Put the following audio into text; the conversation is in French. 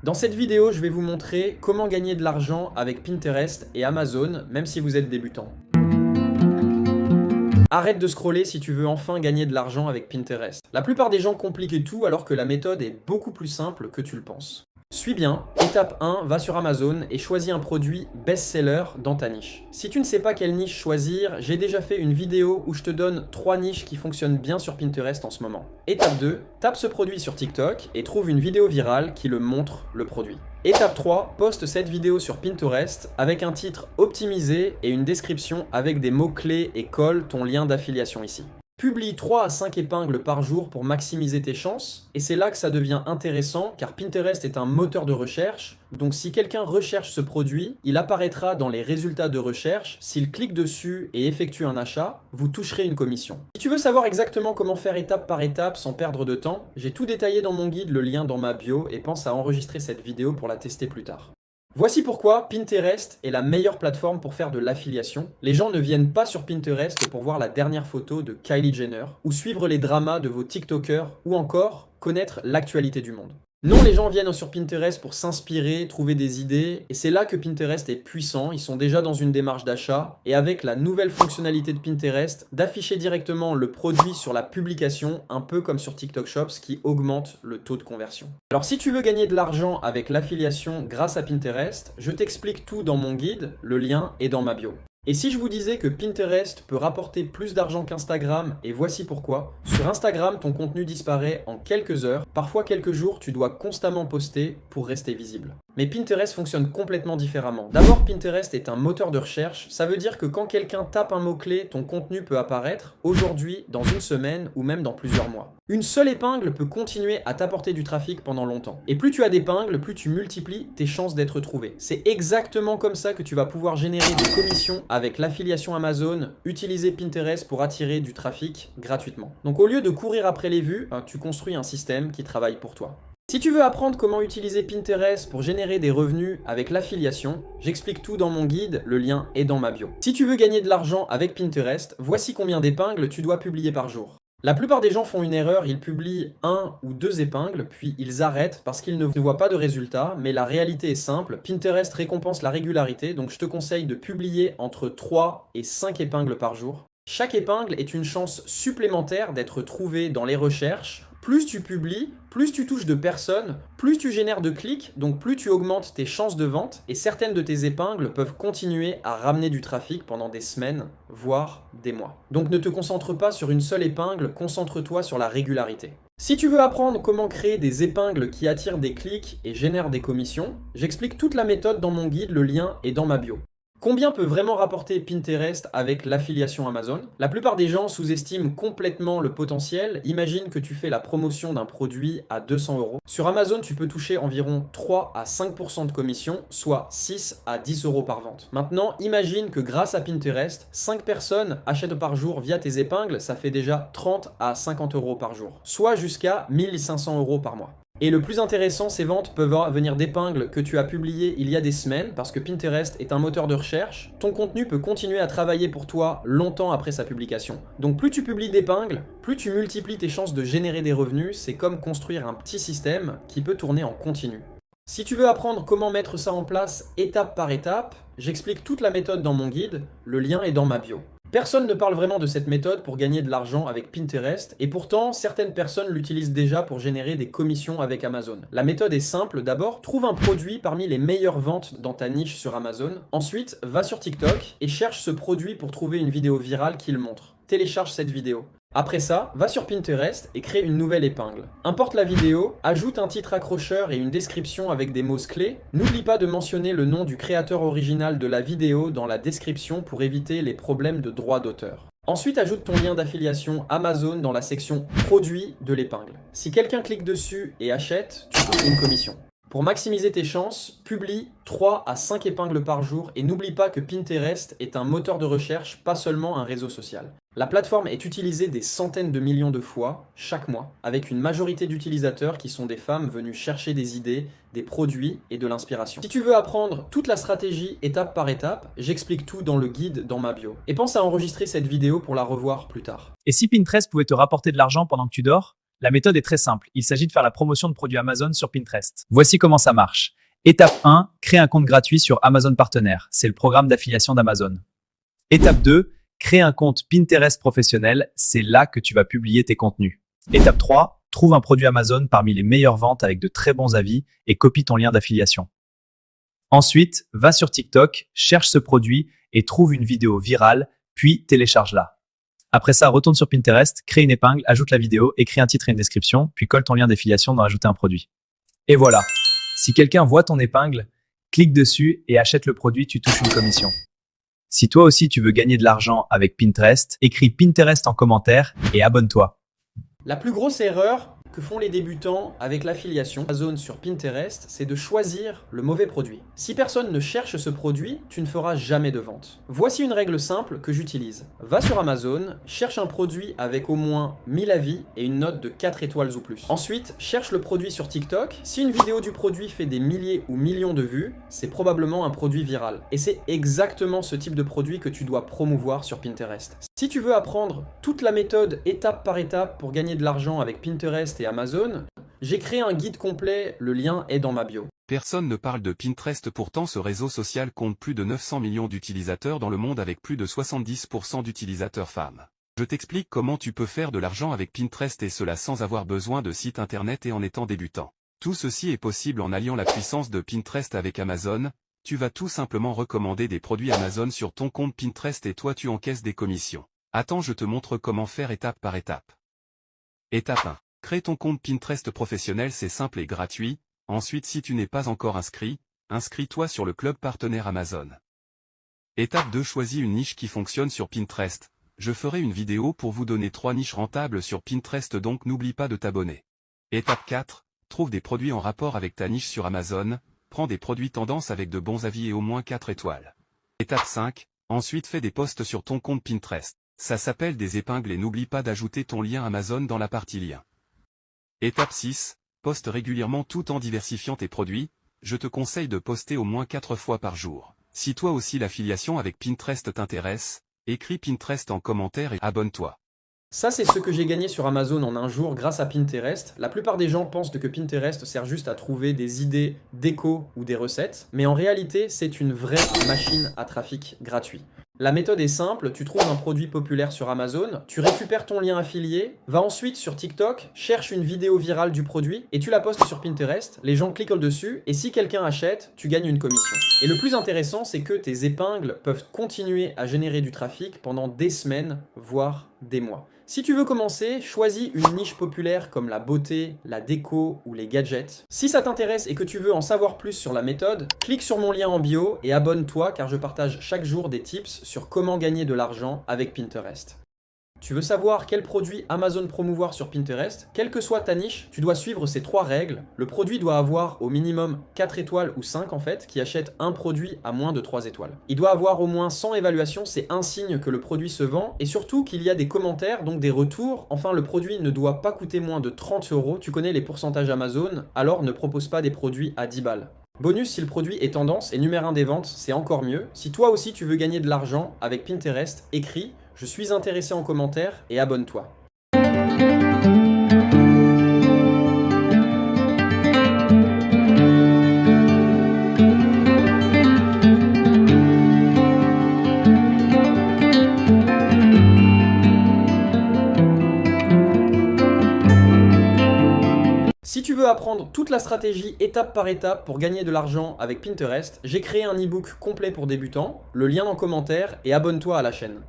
Dans cette vidéo, je vais vous montrer comment gagner de l'argent avec Pinterest et Amazon, même si vous êtes débutant. Arrête de scroller si tu veux enfin gagner de l'argent avec Pinterest. La plupart des gens compliquent tout alors que la méthode est beaucoup plus simple que tu le penses. Suis bien, étape 1, va sur Amazon et choisis un produit best-seller dans ta niche. Si tu ne sais pas quelle niche choisir, j'ai déjà fait une vidéo où je te donne 3 niches qui fonctionnent bien sur Pinterest en ce moment. Étape 2, tape ce produit sur TikTok et trouve une vidéo virale qui le montre le produit. Étape 3, poste cette vidéo sur Pinterest avec un titre optimisé et une description avec des mots-clés et colle ton lien d'affiliation ici. Publie 3 à 5 épingles par jour pour maximiser tes chances, et c'est là que ça devient intéressant car Pinterest est un moteur de recherche, donc si quelqu'un recherche ce produit, il apparaîtra dans les résultats de recherche, s'il clique dessus et effectue un achat, vous toucherez une commission. Si tu veux savoir exactement comment faire étape par étape sans perdre de temps, j'ai tout détaillé dans mon guide, le lien dans ma bio, et pense à enregistrer cette vidéo pour la tester plus tard. Voici pourquoi Pinterest est la meilleure plateforme pour faire de l'affiliation. Les gens ne viennent pas sur Pinterest pour voir la dernière photo de Kylie Jenner, ou suivre les dramas de vos TikTokers, ou encore connaître l'actualité du monde. Non, les gens viennent sur Pinterest pour s'inspirer, trouver des idées, et c'est là que Pinterest est puissant, ils sont déjà dans une démarche d'achat, et avec la nouvelle fonctionnalité de Pinterest, d'afficher directement le produit sur la publication, un peu comme sur TikTok Shop, ce qui augmente le taux de conversion. Alors si tu veux gagner de l'argent avec l'affiliation grâce à Pinterest, je t'explique tout dans mon guide, le lien est dans ma bio. Et si je vous disais que Pinterest peut rapporter plus d'argent qu'Instagram, et voici pourquoi. Sur Instagram, ton contenu disparaît en quelques heures, parfois quelques jours, tu dois constamment poster pour rester visible. Mais Pinterest fonctionne complètement différemment. D'abord, Pinterest est un moteur de recherche, ça veut dire que quand quelqu'un tape un mot-clé, ton contenu peut apparaître aujourd'hui, dans une semaine ou même dans plusieurs mois. Une seule épingle peut continuer à t'apporter du trafic pendant longtemps. Et plus tu as d'épingles, plus tu multiplies tes chances d'être trouvé. C'est exactement comme ça que tu vas pouvoir générer des commissions avec l'affiliation Amazon, utiliser Pinterest pour attirer du trafic gratuitement. Donc au lieu de courir après les vues, tu construis un système qui travaille pour toi. Si tu veux apprendre comment utiliser Pinterest pour générer des revenus avec l'affiliation, j'explique tout dans mon guide, le lien est dans ma bio. Si tu veux gagner de l'argent avec Pinterest, voici combien d'épingles tu dois publier par jour. La plupart des gens font une erreur, ils publient 1 ou 2 épingles, puis ils arrêtent parce qu'ils ne voient pas de résultats, mais la réalité est simple, Pinterest récompense la régularité, donc je te conseille de publier entre 3 et 5 épingles par jour. Chaque épingle est une chance supplémentaire d'être trouvée dans les recherches. Plus tu publies, plus tu touches de personnes, plus tu génères de clics, donc plus tu augmentes tes chances de vente, et certaines de tes épingles peuvent continuer à ramener du trafic pendant des semaines, voire des mois. Donc ne te concentre pas sur une seule épingle, concentre-toi sur la régularité. Si tu veux apprendre comment créer des épingles qui attirent des clics et génèrent des commissions, j'explique toute la méthode dans mon guide, le lien est dans ma bio. Combien peut vraiment rapporter Pinterest avec l'affiliation Amazon? La plupart des gens sous-estiment complètement le potentiel. Imagine que tu fais la promotion d'un produit à 200 €. Sur Amazon, tu peux toucher environ 3 à 5% de commission, soit 6 à 10 € par vente. Maintenant, imagine que grâce à Pinterest, 5 personnes achètent par jour via tes épingles, ça fait déjà 30 à 50 € par jour, soit jusqu'à 1500 € par mois. Et le plus intéressant, ces ventes peuvent venir d'épingles que tu as publiées il y a des semaines, parce que Pinterest est un moteur de recherche. Ton contenu peut continuer à travailler pour toi longtemps après sa publication. Donc plus tu publies d'épingles, plus tu multiplies tes chances de générer des revenus, c'est comme construire un petit système qui peut tourner en continu. Si tu veux apprendre comment mettre ça en place étape par étape, j'explique toute la méthode dans mon guide, le lien est dans ma bio. Personne ne parle vraiment de cette méthode pour gagner de l'argent avec Pinterest, et pourtant, certaines personnes l'utilisent déjà pour générer des commissions avec Amazon. La méthode est simple, d'abord, trouve un produit parmi les meilleures ventes dans ta niche sur Amazon. Ensuite, va sur TikTok et cherche ce produit pour trouver une vidéo virale qui le montre. Télécharge cette vidéo. Après ça, va sur Pinterest et crée une nouvelle épingle. Importe la vidéo, ajoute un titre accrocheur et une description avec des mots-clés. N'oublie pas de mentionner le nom du créateur original de la vidéo dans la description pour éviter les problèmes de droit d'auteur. Ensuite, ajoute ton lien d'affiliation Amazon dans la section Produits de l'épingle. Si quelqu'un clique dessus et achète, tu touches une commission. Pour maximiser tes chances, publie 3 à 5 épingles par jour et n'oublie pas que Pinterest est un moteur de recherche, pas seulement un réseau social. La plateforme est utilisée des centaines de millions de fois chaque mois, avec une majorité d'utilisateurs qui sont des femmes venues chercher des idées, des produits et de l'inspiration. Si tu veux apprendre toute la stratégie étape par étape, j'explique tout dans le guide dans ma bio. Et pense à enregistrer cette vidéo pour la revoir plus tard. Et si Pinterest pouvait te rapporter de l'argent pendant que tu dors, La méthode est très simple. Il s'agit de faire la promotion de produits Amazon sur Pinterest. Voici comment ça marche. Étape 1, créer un compte gratuit sur Amazon Partenaire. C'est le programme d'affiliation d'Amazon. Étape 2, créer un compte Pinterest professionnel. C'est là que tu vas publier tes contenus. Étape 3, trouve un produit Amazon parmi les meilleures ventes avec de très bons avis et copie ton lien d'affiliation. Ensuite, va sur TikTok, cherche ce produit et trouve une vidéo virale, puis télécharge-la. Après ça, retourne sur Pinterest, crée une épingle, ajoute la vidéo, écris un titre et une description, puis colle ton lien d'affiliation dans Ajouter un produit. Et voilà. Si quelqu'un voit ton épingle, clique dessus et achète le produit, tu touches une commission. Si toi aussi tu veux gagner de l'argent avec Pinterest, écris Pinterest en commentaire et abonne-toi. La plus grosse erreur que font les débutants avec l'affiliation Amazon sur Pinterest, c'est de choisir le mauvais produit. Si personne ne cherche ce produit, tu ne feras jamais de vente. Voici une règle simple que j'utilise. Va sur Amazon, cherche un produit avec au moins 1000 avis et une note de 4 étoiles ou plus. Ensuite, cherche le produit sur TikTok. Si une vidéo du produit fait des milliers ou millions de vues, c'est probablement un produit viral. Et c'est exactement ce type de produit que tu dois promouvoir sur Pinterest. Si tu veux apprendre toute la méthode étape par étape pour gagner de l'argent avec Pinterest et Amazon, j'ai créé un guide complet, le lien est dans ma bio. Personne ne parle de Pinterest, pourtant ce réseau social compte plus de 900 millions d'utilisateurs dans le monde avec plus de 70% d'utilisateurs femmes. Je t'explique comment tu peux faire de l'argent avec Pinterest et cela sans avoir besoin de site internet et en étant débutant. Tout ceci est possible en alliant la puissance de Pinterest avec Amazon. Tu vas tout simplement recommander des produits Amazon sur ton compte Pinterest et toi tu encaisses des commissions. Attends, je te montre comment faire étape par étape. Étape 1. Crée ton compte Pinterest professionnel, c'est simple et gratuit. Ensuite, si tu n'es pas encore inscrit, inscris-toi sur le club partenaire Amazon. Étape 2. Choisis une niche qui fonctionne sur Pinterest. Je ferai une vidéo pour vous donner 3 niches rentables sur Pinterest, donc n'oublie pas de t'abonner. Étape 4. Trouve des produits en rapport avec ta niche sur Amazon. Prends des produits tendance avec de bons avis et au moins 4 étoiles. Étape 5. Ensuite, fais des posts sur ton compte Pinterest. Ça s'appelle des épingles et n'oublie pas d'ajouter ton lien Amazon dans la partie lien. Étape 6. Poste régulièrement tout en diversifiant tes produits. Je te conseille de poster au moins 4 fois par jour. Si toi aussi l'affiliation avec Pinterest t'intéresse, écris Pinterest en commentaire et abonne-toi. Ça, c'est ce que j'ai gagné sur Amazon en un jour grâce à Pinterest. La plupart des gens pensent que Pinterest sert juste à trouver des idées déco ou des recettes, mais en réalité, c'est une vraie machine à trafic gratuit. La méthode est simple, tu trouves un produit populaire sur Amazon, tu récupères ton lien affilié, va ensuite sur TikTok, cherche une vidéo virale du produit et tu la postes sur Pinterest, les gens cliquent dessus et si quelqu'un achète, tu gagnes une commission. Et le plus intéressant, c'est que tes épingles peuvent continuer à générer du trafic pendant des semaines, voire des mois. Si tu veux commencer, choisis une niche populaire comme la beauté, la déco ou les gadgets. Si ça t'intéresse et que tu veux en savoir plus sur la méthode, clique sur mon lien en bio et abonne-toi car je partage chaque jour des tips sur comment gagner de l'argent avec Pinterest. Tu veux savoir quel produit Amazon promouvoir sur Pinterest? Quelle que soit ta niche, tu dois suivre ces 3 règles. Le produit doit avoir au minimum 4 étoiles ou 5 en fait, qui achètent un produit à moins de 3 étoiles. Il doit avoir au moins 100 évaluations, c'est un signe que le produit se vend, et surtout qu'il y a des commentaires, donc des retours. Enfin, le produit ne doit pas coûter moins de 30 €. Tu connais les pourcentages Amazon, alors ne propose pas des produits à 10 balles. Bonus, si le produit est tendance et numéro 1 des ventes, c'est encore mieux. Si toi aussi tu veux gagner de l'argent avec Pinterest, écris « Je suis intéressé » en commentaire et abonne-toi. Si tu veux apprendre toute la stratégie étape par étape pour gagner de l'argent avec Pinterest, j'ai créé un e-book complet pour débutants, le lien en commentaire et abonne-toi à la chaîne.